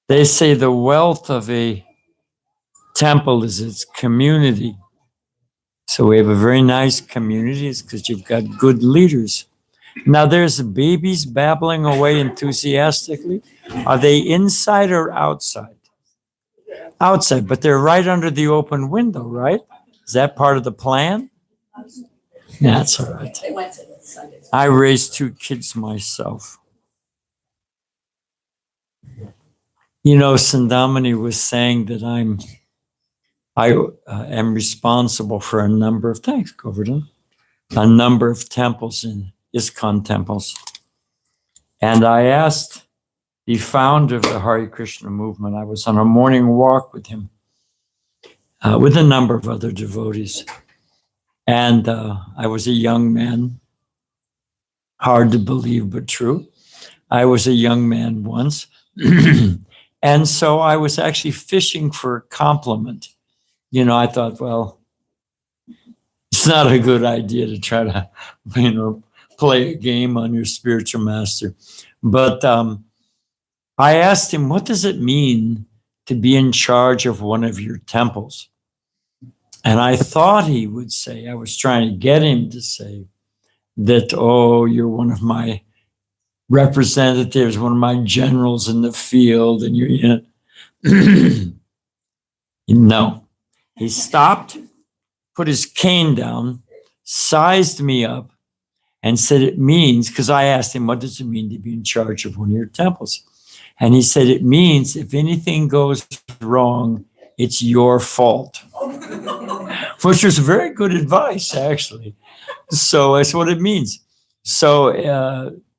They say the wealth of a temple is its community. So we have a very nice community. It's because you've got good leaders. Now there's babies babbling away enthusiastically. Are they inside or outside? Outside, but they're right under the open window, right? Is that part of the plan? That's all right. I raised 2 kids myself. You know, Sandamani was saying that I am responsible for a number of things, Govardhan, a number of temples in ISKCON temples. And I asked the founder of the Hare Krishna movement, I was on a morning walk with him, with a number of other devotees. And I was a young man, hard to believe, but true. I was a young man once. And so I was actually fishing for a compliment. You know, I thought, well, it's not a good idea to try to, play a game on your spiritual master. But I asked him, what does it mean to be in charge of one of your temples? And I thought he would say, I was trying to get him to say that, oh, you're one of my representatives, one of my generals in the field, and you're, no. He stopped, put his cane down, sized me up, and said it means, because I asked him, what does it mean to be in charge of one of your temples? And he said, it means if anything goes wrong, it's your fault. Which was very good advice, actually. So that's what it means. So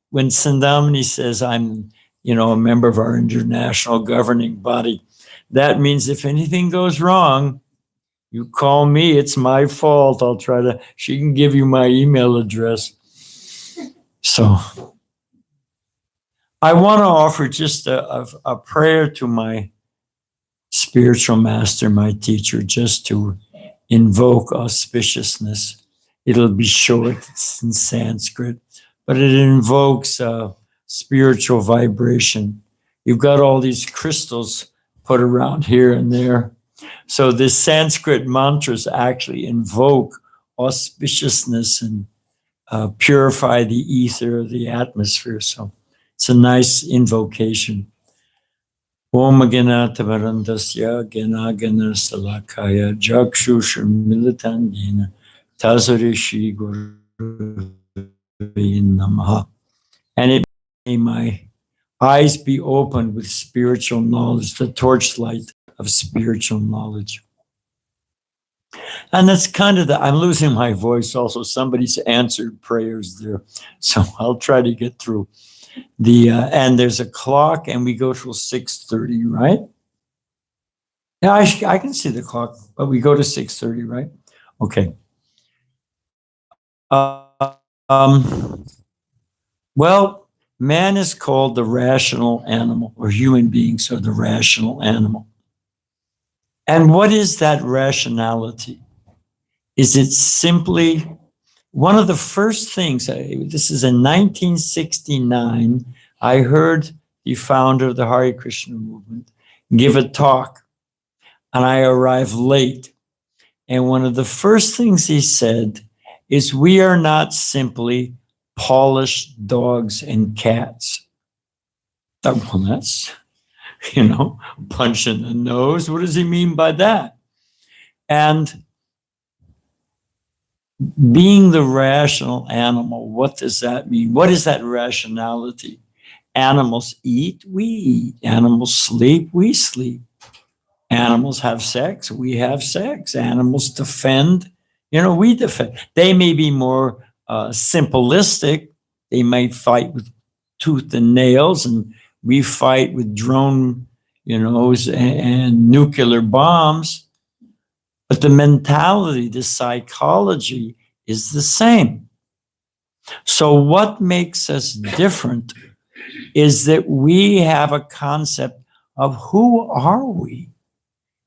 when Sandamani says I'm, a member of our international governing body, that means if anything goes wrong, you call me, it's my fault. She can give you my email address. So I want to offer just a prayer to my spiritual master, my teacher, just to invoke auspiciousness. It'll be short, it's in Sanskrit, but it invokes spiritual vibration. You've got all these crystals put around here and there. So the Sanskrit mantras actually invoke auspiciousness and purify the ether, the atmosphere. So it's a nice invocation. Om Gana Tavarandasya Gana Gana Salakaya Jakshusha Militangina Tazarishi Guru Namaha. And it may my eyes be opened with spiritual knowledge, the torchlight of spiritual knowledge. And that's kind of I'm losing my voice also. Somebody's answered prayers there. So I'll try to get through. And there's a clock and we go till 6:30, right? Yeah, I can see the clock, but we go to 6:30, right? Okay. Well, man is called the rational animal, or human beings are the rational animal. And what is that rationality? Is it simply one of the first things, this is in 1969, I heard the founder of the Hare Krishna movement give a talk, and I arrived late. And one of the first things he said is, we are not simply polished dogs and cats. Well, that's, punch in the nose. What does he mean by that? And being the rational animal, what does that mean? What is that rationality? Animals eat, we eat. Animals sleep, we sleep. Animals have sex, we have sex. Animals defend, we defend. They may be more simplistic. They might fight with tooth and nails, and we fight with drone, and nuclear bombs. But the mentality, the psychology is the same. So what makes us different is that we have a concept of who are we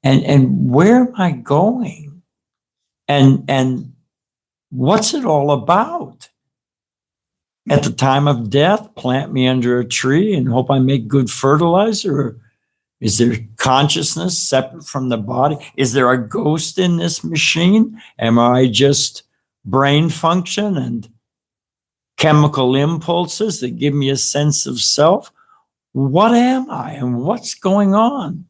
and where am I going and what's it all about? At the time of death, plant me under a tree and hope I make good fertilizer, Is there consciousness separate from the body? Is there a ghost in this machine? Am I just brain function and chemical impulses that give me a sense of self? What am I and what's going on?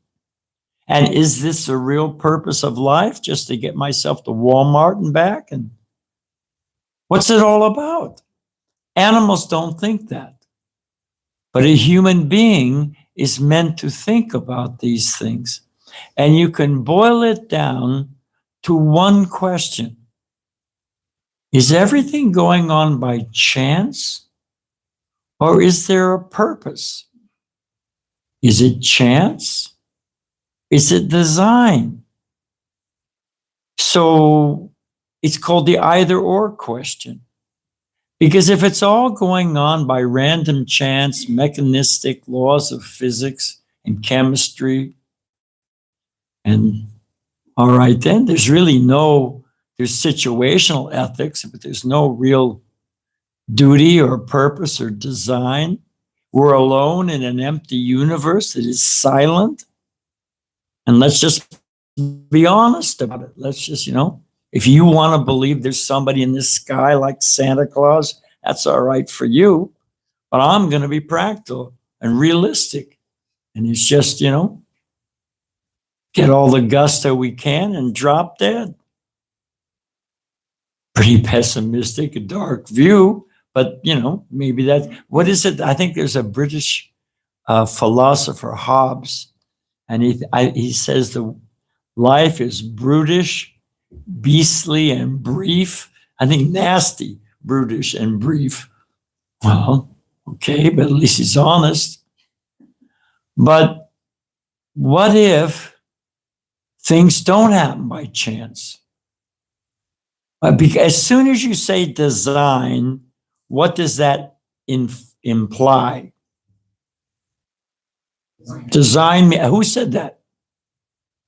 And is this a real purpose of life, just to get myself to Walmart and back? And what's it all about? Animals don't think that. But a human being is meant to think about these things. And you can boil it down to one question. Is everything going on by chance? Or is there a purpose? Is it chance? Is it design? So it's called the either or question. Because if it's all going on by random chance, mechanistic laws of physics and chemistry, and all right, then there's really there's situational ethics, but there's no real duty or purpose or design. We're alone in an empty universe that is silent. And let's just be honest about it. Let's just, if you want to believe there's somebody in the sky like Santa Claus, that's all right for you. But I'm going to be practical and realistic. And it's just, get all the gusto we can and drop dead. Pretty pessimistic, a dark view. But, maybe what is it? I think there's a British philosopher, Hobbes, and he says the life is brutish, beastly, and brief. I think nasty, brutish, and brief. Well, okay, but at least he's honest. But what if things don't happen by chance? Because as soon as you say design, what does that imply? Design, who said that?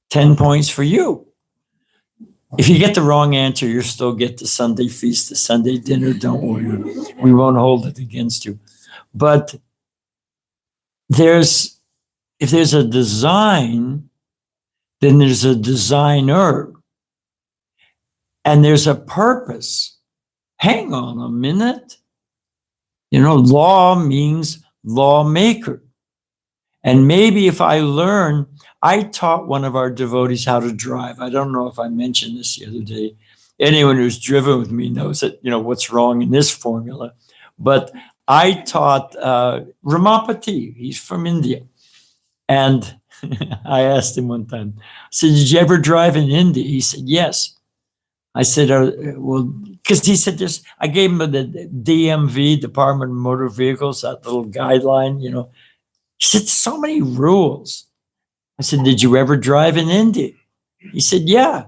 10 points for you. If you get the wrong answer, you still get the Sunday feast, the Sunday dinner. Don't worry. We won't hold it against you. But if there's a design, then there's a designer. And there's a purpose. Hang on a minute. Law means lawmaker. And maybe if I taught one of our devotees how to drive. I don't know if I mentioned this the other day. Anyone who's driven with me knows that, what's wrong in this formula. But I taught Ramapati. He's from India. And I asked him one time, I said, did you ever drive in India? He said, yes. I said, well, because he said this, I gave him the DMV, Department of Motor Vehicles, that little guideline, He said, so many rules. I said, did you ever drive in India? He said, yeah.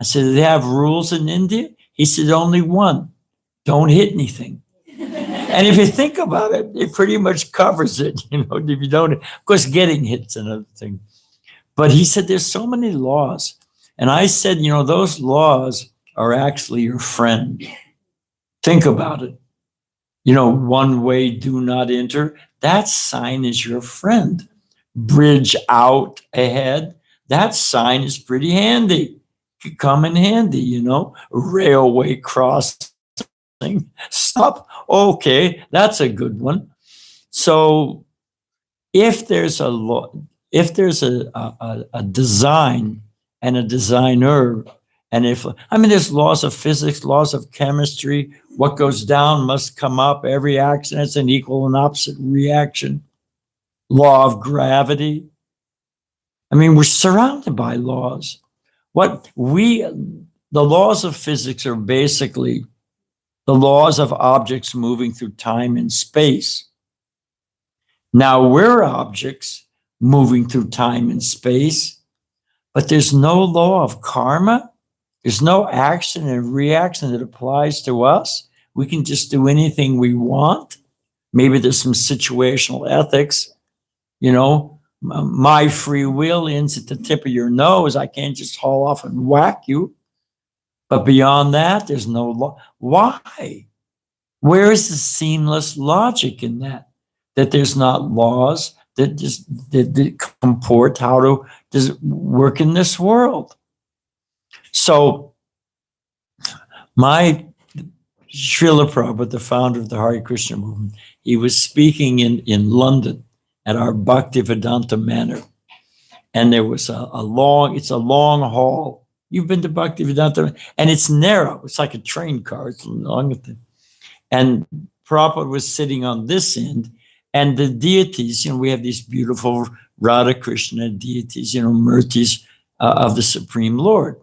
I said, do they have rules in India? He said, only one, don't hit anything. And if you think about it, it pretty much covers it. If you don't, of course, getting hit's another thing. But he said, there's so many laws. And I said, those laws are actually your friend. Think about it. One way, do not enter. That sign is your friend. Bridge out ahead. That sign is pretty handy. Could come in handy, Railway crossing. Stop. Okay, that's a good one. So if there's a law, if there's a design and a designer, and there's laws of physics, laws of chemistry. What goes down must come up. Every action has an equal and opposite reaction. Law of gravity. We're surrounded by laws. The laws of physics are basically the laws of objects moving through time and space. Now we're objects moving through time and space, but there's no law of karma. There's no action and reaction that applies to us. We can just do anything we want. Maybe there's some situational ethics. My free will ends at the tip of your nose. I can't just haul off and whack you. But beyond that, there's no law. Why? Where is the seamless logic in that? That there's not laws, that comport how to does it work in this world. So my Srila Prabhupada, the founder of the Hare Krishna movement, he was speaking in London at our Bhaktivedanta Manor. And there was it's a long hall. You've been to Bhaktivedanta, and it's narrow. It's like a train car. It's long. And Prabhupada was sitting on this end, and the deities, we have these beautiful Radha Krishna deities, Murtis of the Supreme Lord.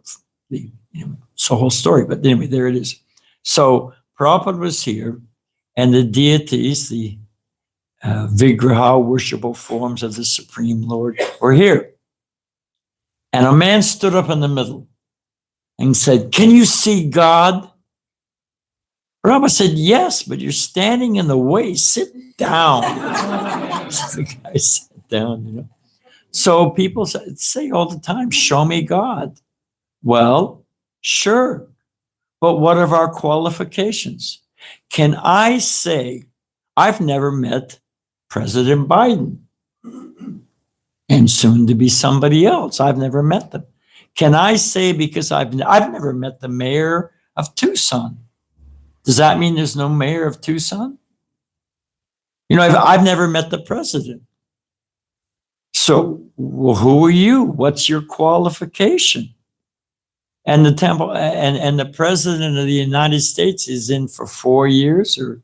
It's a whole story, but anyway, there it is. So Prabhupada was here, and the deities, the Vigraha, worshipable forms of the Supreme Lord, were here. And a man stood up in the middle and said, "Can you see God?" Prabhupada said, "Yes, but you're standing in the way. Sit down." The guy sat down, So people say all the time, "Show me God." Well, sure. But what are our qualifications? Can I say, I've never met President Biden and soon to be somebody else? I've never met them. Can I say, because I've never met the mayor of Tucson? Does that mean there's no mayor of Tucson? I've never met the president. So, well, who are you? What's your qualification? And the temple and the president of the United States is in for 4 years or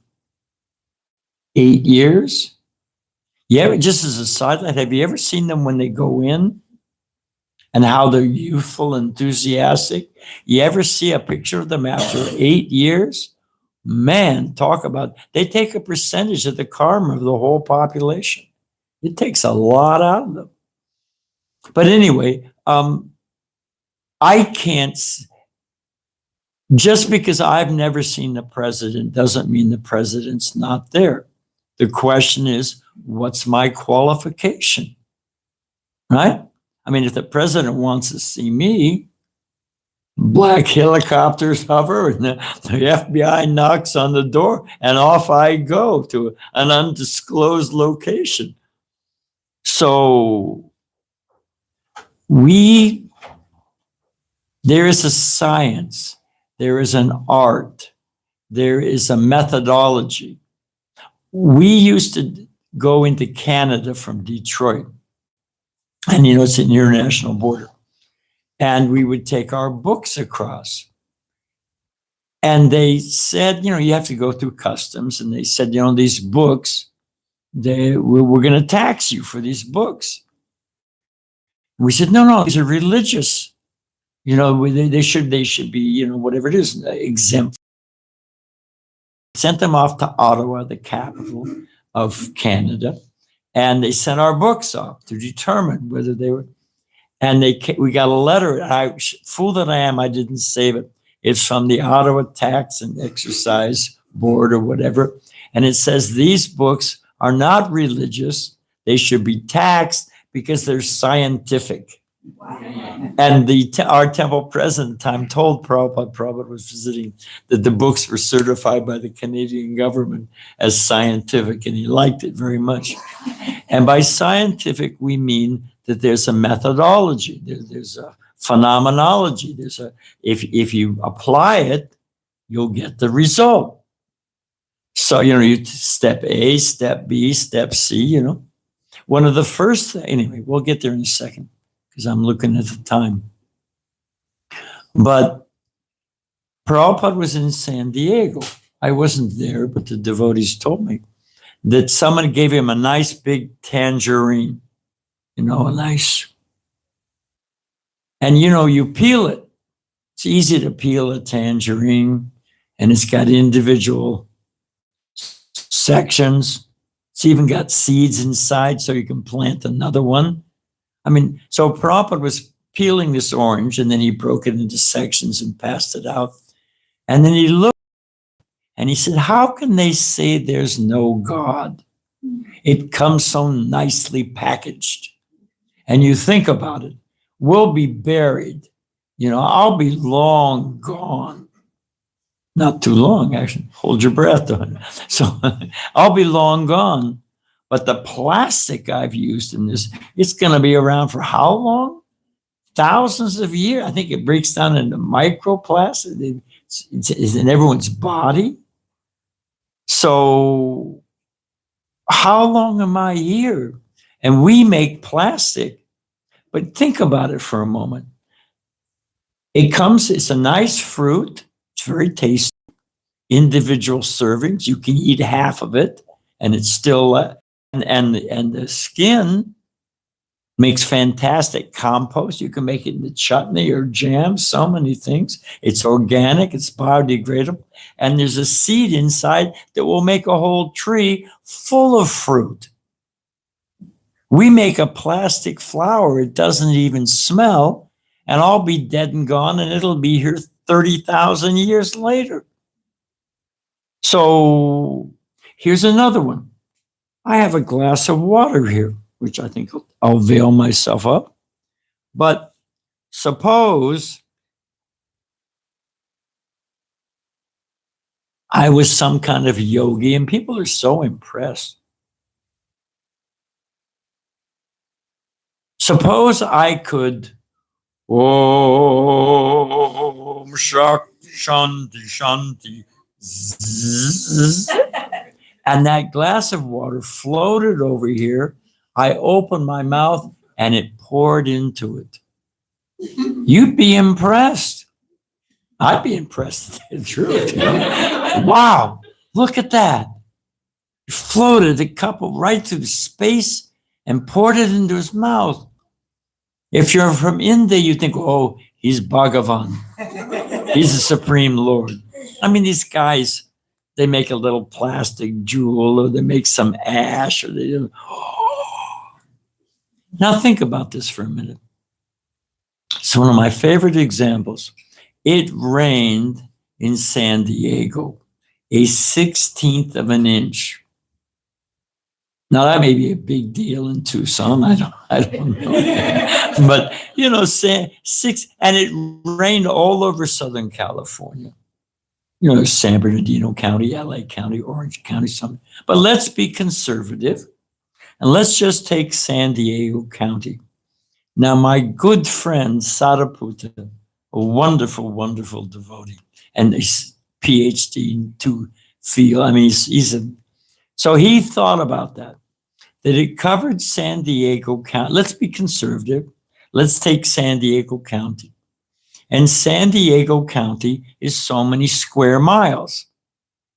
8 years. Yeah, just as a sidelight, have you ever seen them when they go in and how they're youthful, enthusiastic? You ever see a picture of them after 8 years? Man, talk about, they take a percentage of the karma of the whole population. It takes a lot out of them. But anyway, I can't, just because I've never seen the president doesn't mean the president's not there. The question is, what's my qualification? Right? I mean, if the president wants to see me, black helicopters hover and the FBI knocks on the door and off I go to an undisclosed location. So there is a science, there is an art, there is a methodology. We used to go into Canada from Detroit, and it's an international border. And we would take our books across. And they said, you have to go through customs. And they said, these books, we're going to tax you for these books. And we said, no, these are religious. They should be, whatever it is, exempt. Sent them off to Ottawa, the capital of Canada. And they sent our books off to determine whether they were. And we got a letter. Fool that I am, I didn't save it. It's from the Ottawa Tax and Excise Board or whatever. And it says these books are not religious. They should be taxed because they're scientific. Wow. And our temple president at the time told Prabhupada was visiting, that the books were certified by the Canadian government as scientific, and he liked it very much. And by scientific, we mean that there's a methodology, there's a phenomenology, if you apply it, you'll get the result. So, you step A, step B, step C, One of the first, anyway, we'll get there in a second because I'm looking at the time. But Prabhupada was in San Diego. I wasn't there, but the devotees told me that someone gave him a nice big tangerine. A nice, and you peel it. It's easy to peel a tangerine, and it's got individual sections. It's even got seeds inside, so you can plant another one. So Prabhupada was peeling this orange, and then he broke it into sections and passed it out. And then he looked, and he said, "How can they say there's no God? It comes so nicely packaged." And you think about it, we'll be buried. I'll be long gone. Not too long, actually. Hold your breath on it. So I'll be long gone. But the plastic I've used in this, it's going to be around for how long? Thousands of years. I think it breaks down into microplastic. It's in everyone's body. So how long am I here? And we make plastic. But think about it for a moment. It's a nice fruit. It's very tasty. Individual servings. You can eat half of it and it's still, and the skin makes fantastic compost. You can make it into chutney or jam, so many things. It's organic, it's biodegradable, and there's a seed inside that will make a whole tree full of fruit. We make a plastic flower, it doesn't even smell, and I'll be dead and gone, and it'll be here 30,000 years later. So here's another one. I have a glass of water here, which I think I'll veil myself up. But suppose I was some kind of yogi, and people are so impressed. Suppose I could, Om Shanti Shanti, and that glass of water floated over here. I opened my mouth and it poured into it. You'd be impressed. I'd be impressed. Truly. Wow, look at that. It floated a cup right through space and poured it into his mouth. If you're from India, you think, oh, he's Bhagavan. He's the Supreme Lord. I mean, these guys, they make a little plastic jewel, or they make some ash, or they do. Now think about this for a minute. It's one of my favorite examples. It rained in San Diego, a 1/16 of an inch. Now that may be a big deal in Tucson. I don't know. But and it rained all over Southern California. San Bernardino County, LA County, Orange County, something. But let's be conservative. And let's just take San Diego County. Now, my good friend, Sariputta, a wonderful, wonderful devotee, and he's PhD to feel, I mean, so he thought about that it covered San Diego County. Let's be conservative. Let's take San Diego County. And San Diego County is so many square miles.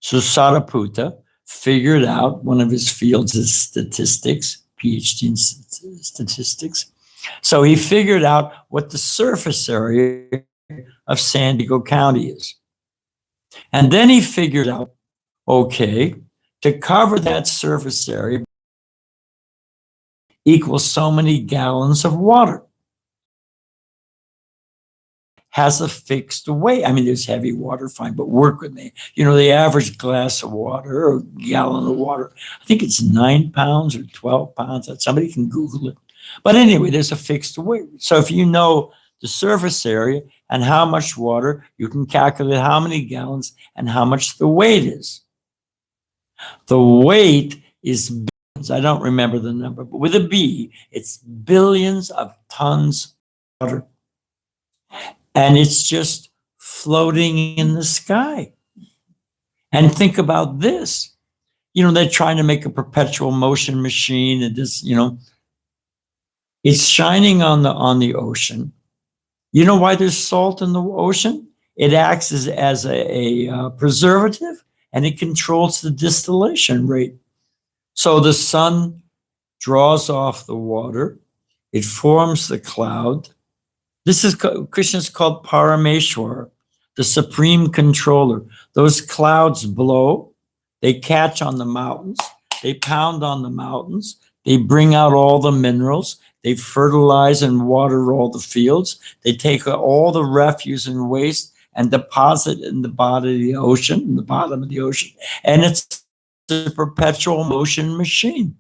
So Sariputta figured out, one of his fields is statistics, PhD in statistics. So he figured out what the surface area of San Diego County is. And then he figured out, okay, to cover that surface area equals so many gallons of water. Has a fixed weight. I mean, there's heavy water, fine, but work with me. The average glass of water or gallon of water, I think it's 9 pounds or 12 pounds. Somebody can Google it. But anyway, there's a fixed weight. So if you know the surface area and how much water, you can calculate how many gallons and how much the weight is. The weight is billions. I don't remember the number, but with a B, it's billions of tons of water. And it's just floating in the sky. And think about this. They're trying to make a perpetual motion machine, and this, it's shining on the ocean. You know why there's salt in the ocean? It acts as a preservative, and it controls the distillation rate. So the sun draws off the water. It forms the cloud. Krishna's called Parameshwar, the supreme controller. Those clouds blow, they catch on the mountains, they pound on the mountains, they bring out all the minerals, they fertilize and water all the fields, they take all the refuse and waste and deposit in the bottom of the ocean, and it's a perpetual motion machine.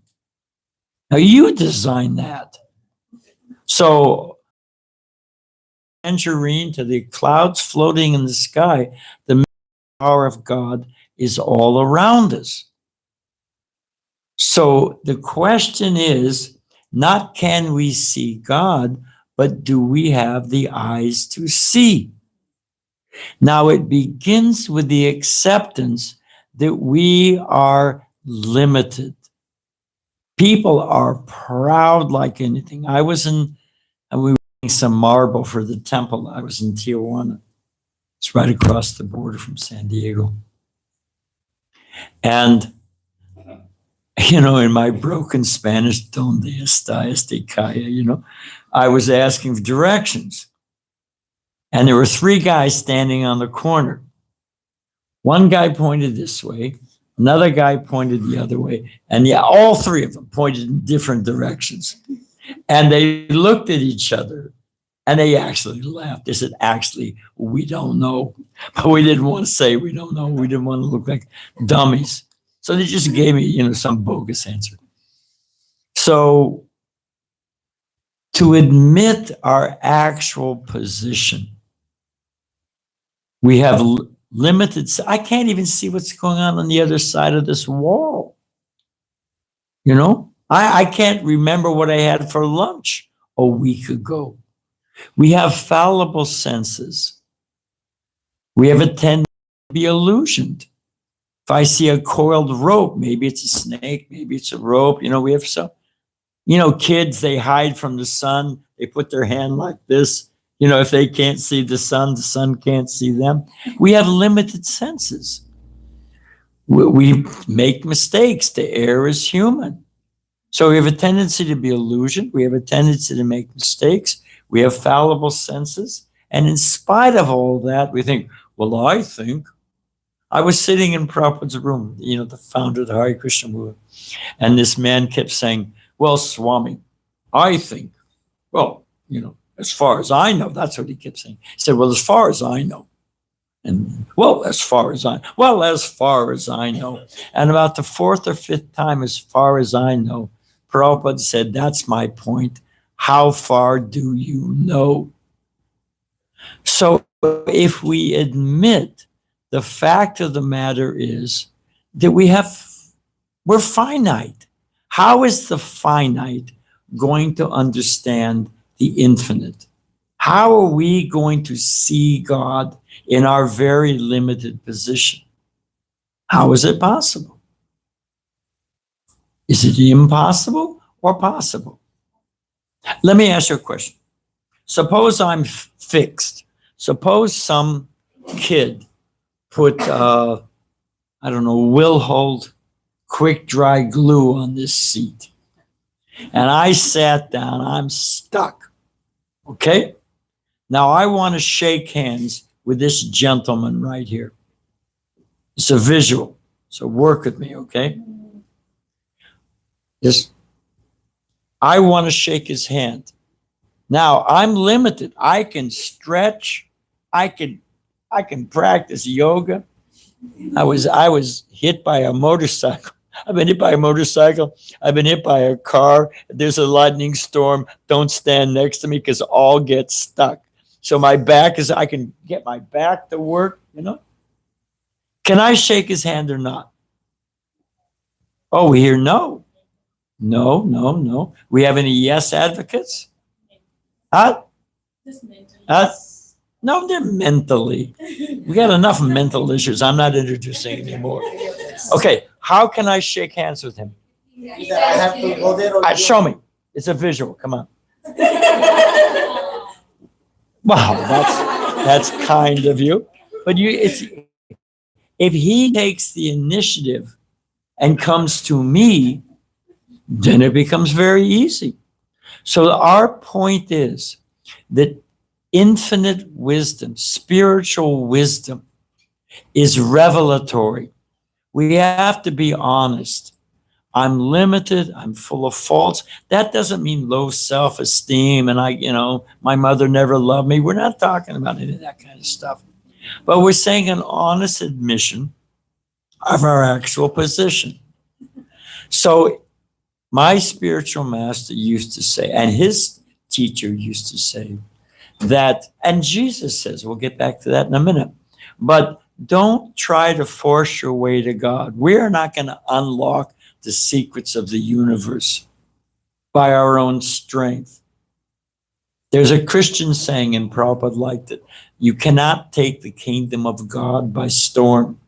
Now you design that. So tangerine to the clouds floating in the sky, the power of God is all around us. So the question is not can we see God, but do we have the eyes to see? Now it begins with the acceptance that we are limited. People are proud like anything. We were making some marble for the temple. I was in Tijuana. It's right across the border from San Diego. And, in my broken Spanish, donde está este calle, I was asking for directions. And there were 3 guys standing on the corner. One guy pointed this way, another guy pointed the other way, and all 3 of them pointed in different directions. And they looked at each other and they actually laughed. They said, actually, we don't know. But we didn't want to say we don't know. We didn't want to look like dummies. So they just gave me, some bogus answer. So to admit our actual position, we have limited. I can't even see what's going on the other side of this wall. I can't remember what I had for lunch a week ago. We have fallible senses. We have a tendency to be illusioned. If I see a coiled rope, maybe it's a snake, maybe it's a rope. We have some, kids, they hide from the sun. They put their hand like this. If they can't see the sun can't see them. We have limited senses. We make mistakes. The error is human. So we have a tendency to be illusioned. We have a tendency to make mistakes. We have fallible senses. And in spite of all that, we think, well, I think. I was sitting in Prabhupada's room, the founder of the Hare Krishna movement. And this man kept saying, well, Swami, I think. Well, as far as I know, that's what he kept saying. He said, well, as far as I know. And as far as I know. And about the 4th or 5th time, as far as I know, Prabhupada said, that's my point. How far do you know? So if we admit the fact of the matter is that we're finite. How is the finite going to understand the infinite? How are we going to see God in our very limited position? How is it possible? Is it impossible or possible? Let me ask you a question. Suppose I'm fixed. Suppose some kid put, will hold quick dry glue on this seat. And I sat down, I'm stuck. Okay? Now I want to shake hands with this gentleman right here. It's a visual. So work with me, okay? I want to shake his hand. Now I'm limited. I can stretch. I can practice yoga. I was hit by a motorcycle. I've been hit by a motorcycle. I've been hit by a car. There's a lightning storm. Don't stand next to me because I'll get stuck. So I can get my back to work, Can I shake his hand or not? Oh, we hear no. No. We have any yes advocates? Huh? No, they're mentally. We got enough mental issues. I'm not introducing anymore. Okay, how can I shake hands with him? I have to go there. Show me. It's a visual. Come on. Wow, that's kind of you. But if he takes the initiative and comes to me, then it becomes very easy. So our point is that infinite wisdom, spiritual wisdom, is revelatory. We have to be honest. I'm limited. I'm full of faults. That doesn't mean low self-esteem and my mother never loved me. We're not talking about any of that kind of stuff. But we're saying an honest admission of our actual position. So my spiritual master used to say, and his teacher used to say, that, and Jesus says, we'll get back to that in a minute, but don't try to force your way to God. We are not going to unlock the secrets of the universe by our own strength. There's a Christian saying, and Prabhupada liked it, you cannot take the kingdom of God by storm.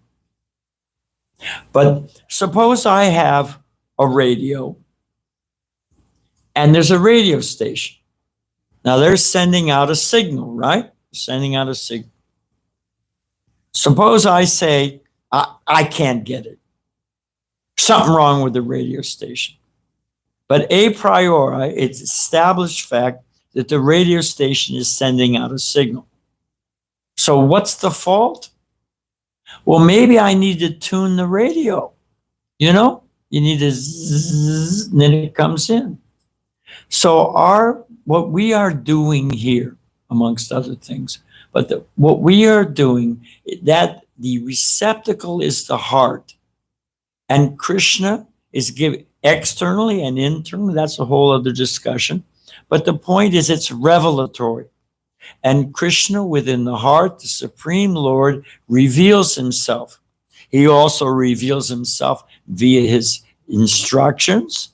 But suppose I have a radio, and there's a radio station. Now they're sending out a signal, right? Sending out a signal. Suppose I say, I can't get it. Something wrong with the radio station. But a priori, it's established fact that the radio station is sending out a signal. So what's the fault? Well, maybe I need to tune the radio. You know, you need to zzz, and then it comes in. So what we are doing here, amongst other things, but what we are doing, that the receptacle is the heart. And Krishna is giving externally and internally, that's a whole other discussion. But the point is it's revelatory. And Krishna within the heart, the Supreme Lord, reveals himself. He also reveals himself via his instructions.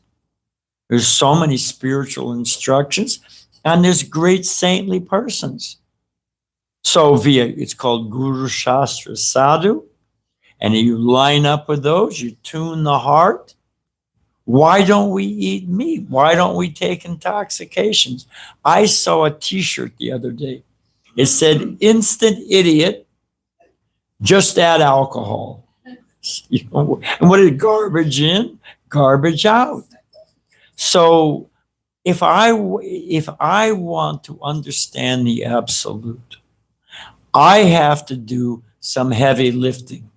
There's so many spiritual instructions, and there's great saintly persons. So it's called Guru Shastra Sadhu, and you line up with those, you tune the heart. Why don't we eat meat? Why don't we take intoxications? I saw a t-shirt the other day. It said, instant idiot, just add alcohol. You know, and what is garbage in, garbage out? So if I want to understand the absolute, I have to do some heavy lifting,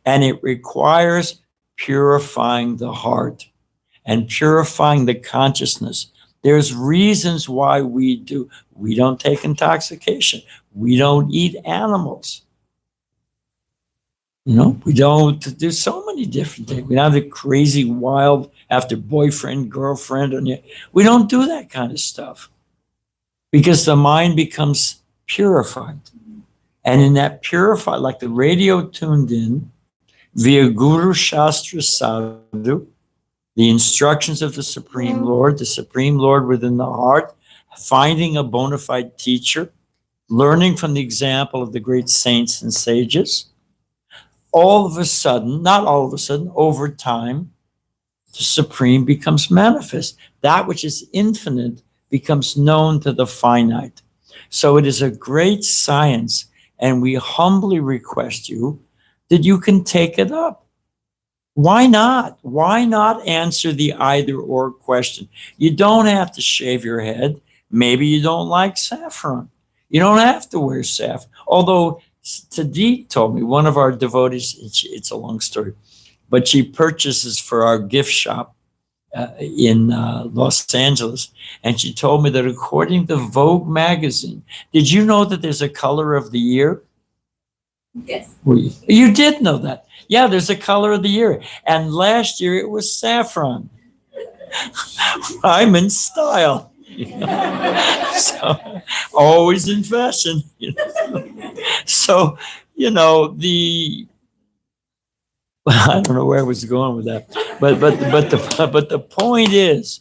and it requires purifying the heart and purifying the consciousness. There's reasons why we don't take intoxication. We don't eat animals. You know, we don't do so many different things. We don't have the crazy wild after boyfriend, girlfriend. We don't do that kind of stuff because the mind becomes purified. And in that purified, like the radio tuned in via Guru Shastra Sadhu, the instructions of the Supreme Lord within the heart, finding a bona fide teacher, learning from the example of the great saints and sages, all of a sudden, not all of a sudden, over time, the Supreme becomes manifest. That which is infinite becomes known to the finite. So it is a great science, and we humbly request you that you can take it up. Why not? Why not answer the either or question? You don't have to shave your head. Maybe you don't like saffron. You don't have to wear saffron. Although Tadit told me, one of our devotees, it's a long story, but she purchases for our gift shop in Los Angeles. And she told me that according to Vogue magazine, did you know that there's a color of the year? Yes. You did know that. Yeah, there's a color of the year. And last year it was saffron. I'm in style. You know? So, always in fashion. You know? So, you know, I don't know where I was going with that. But the point is,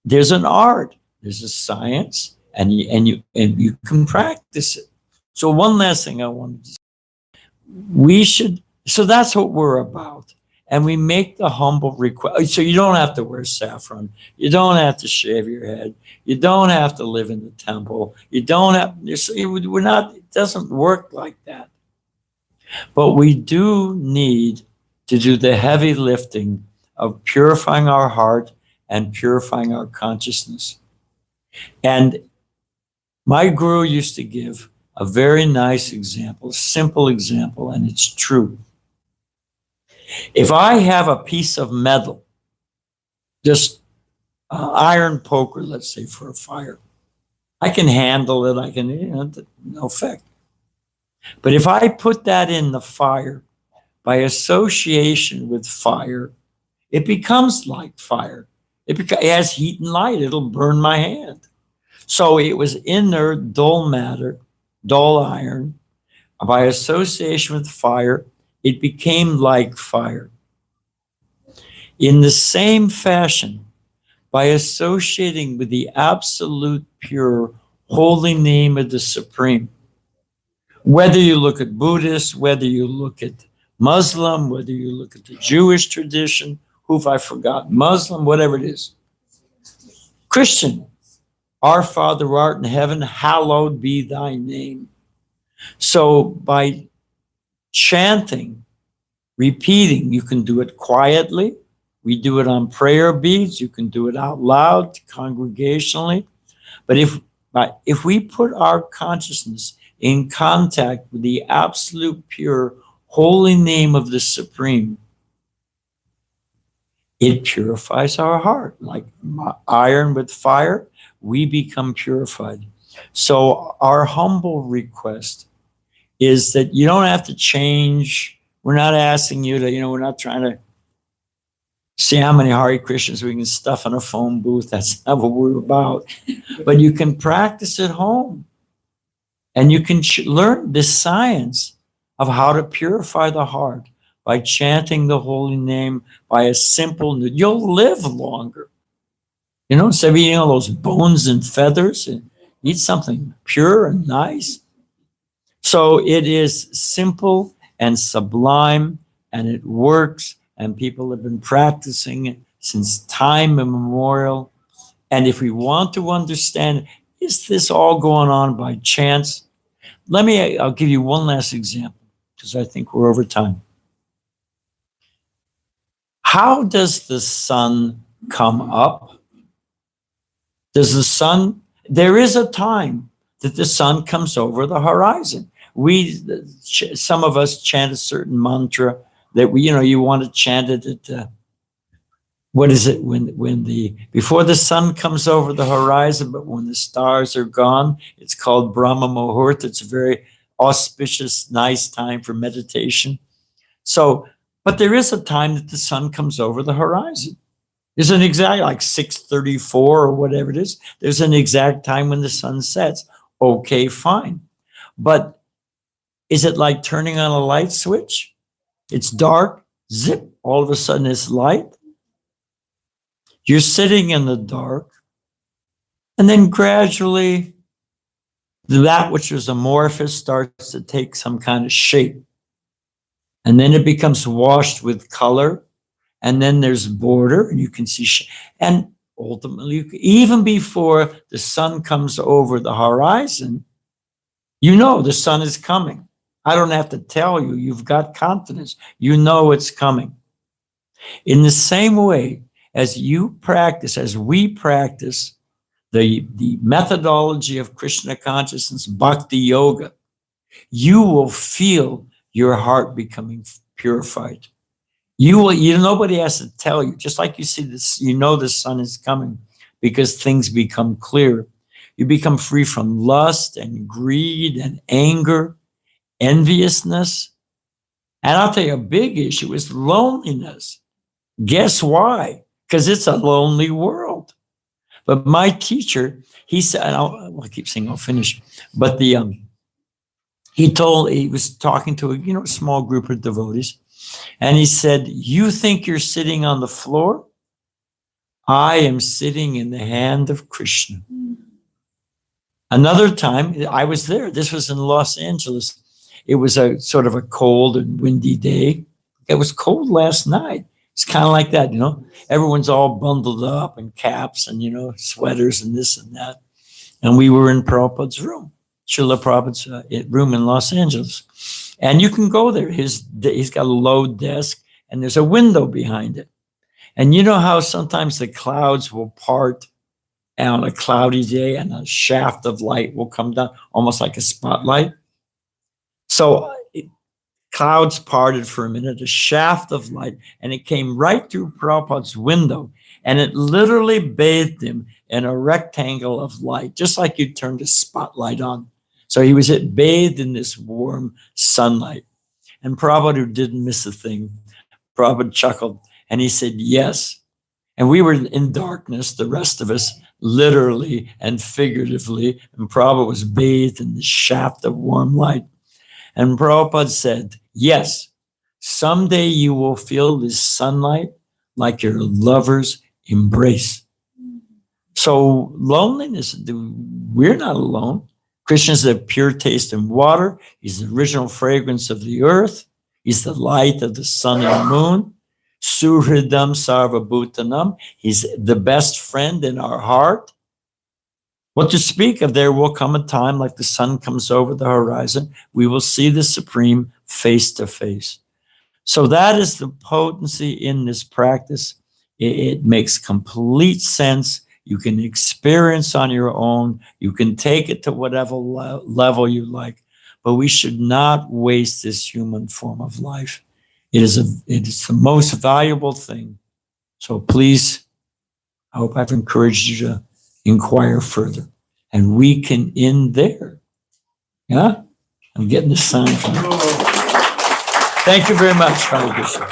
there's an art, there's a science, and you can practice it. So one last thing I wanted to say. So that's what we're about. And we make the humble request. So you don't have to wear saffron. You don't have to shave your head. You don't have to live in the temple. You don't have, it doesn't work like that. But we do need to do the heavy lifting of purifying our heart and purifying our consciousness. And my guru used to give a very nice example, simple example, and it's true. If I have a piece of metal, just iron poker, let's say, for a fire, I can handle it, no effect. But if I put that in the fire, by association with fire, it becomes like fire. It has heat and light, it'll burn my hand. So it was in there, dull matter, dull iron. By association with fire, it became like fire. In the same fashion, by associating with the absolute pure holy name of the Supreme, whether you look at Buddhist, whether you look at Muslim, whether you look at the Jewish tradition, who have I forgotten, Muslim, whatever it is, Christian, our Father who art in heaven, hallowed be thy name. So by chanting, repeating, you can do it quietly. We do it on prayer beads. You can do it out loud, congregationally. But if we put our consciousness in contact with the absolute pure holy name of the Supreme, it purifies our heart. Like iron with fire, we become purified. So our humble request is that you don't have to change. We're not asking you to, we're not trying to see how many Hare Krishnas we can stuff in a phone booth. That's not what we're about. But you can practice at home. And you can learn this science of how to purify the heart by chanting the holy name, by a simple, you'll live longer. Instead of eating all those bones and feathers, and eat something pure and nice. So it is simple and sublime, and it works, and people have been practicing it since time immemorial. And if we want to understand, is this all going on by chance? I'll give you one last example, because I think we're over time. How does the sun come up? There is a time that the sun comes over the horizon. Some of us chant a certain mantra that you want to chant it at, what is it, before the sun comes over the horizon, but when the stars are gone, it's called Brahma Muhurta. It's a very auspicious, nice time for meditation. So, but there is a time that the sun comes over the horizon. There's an exact, like 6:34 or whatever it is. There's an exact time when the sun sets. Okay, fine. But is it like turning on a light switch? It's dark, zip, all of a sudden it's light. You're sitting in the dark, and then gradually that which is amorphous starts to take some kind of shape. And then it becomes washed with color, and then there's border, and you can see and ultimately, even before the sun comes over the horizon, the sun is coming. I don't have to tell you, you've got confidence. You know it's coming. In the same way, as we practice the methodology of Krishna consciousness, bhakti yoga, you will feel your heart becoming purified. Nobody has to tell you, just like you see this, the sun is coming because things become clear. You become free from lust and greed and anger, enviousness. And I'll tell you, a big issue is loneliness. Guess why? Because it's a lonely world. But my teacher, he said, I keep saying I'll finish, but he was talking to a small group of devotees, and he said, you think you're sitting on the floor? I am sitting in the hand of Krishna. Another time, I was there. This was in Los Angeles. It was a sort of a cold and windy day. It was cold last night. It's kind of like that, everyone's all bundled up in caps and, sweaters and this and that. And we were in Prabhupada's room, Srila Prabhupada's room in Los Angeles. And you can go there. He's got a low desk and there's a window behind it. And you know how sometimes the clouds will part on a cloudy day and a shaft of light will come down, almost like a spotlight. So clouds parted for a minute, a shaft of light, and it came right through Prabhupada's window, and it literally bathed him in a rectangle of light, just like you turned a spotlight on. So he was bathed in this warm sunlight. And Prabhupada, who didn't miss a thing, Prabhupada chuckled, and he said, yes. And we were in darkness, the rest of us, literally and figuratively, and Prabhupada was bathed in the shaft of warm light. And Prabhupada said, yes, someday you will feel this sunlight like your lover's embrace. So loneliness, we're not alone. Krishna's the pure taste in water. He's the original fragrance of the earth. He's the light of the sun and moon. Suhridam Sarvabhutanam. He's the best friend in our heart. What to speak of, there will come a time like the sun comes over the horizon, we will see the Supreme face to face. So that is the potency in this practice. It makes complete sense. You can experience on your own. You can take it to whatever level you like, but we should not waste this human form of life. It is the most valuable thing. So please, I hope I've encouraged you to inquire further. And we can end there. Yeah? I'm getting the sign from you. Thank you very much, Hare Krishna.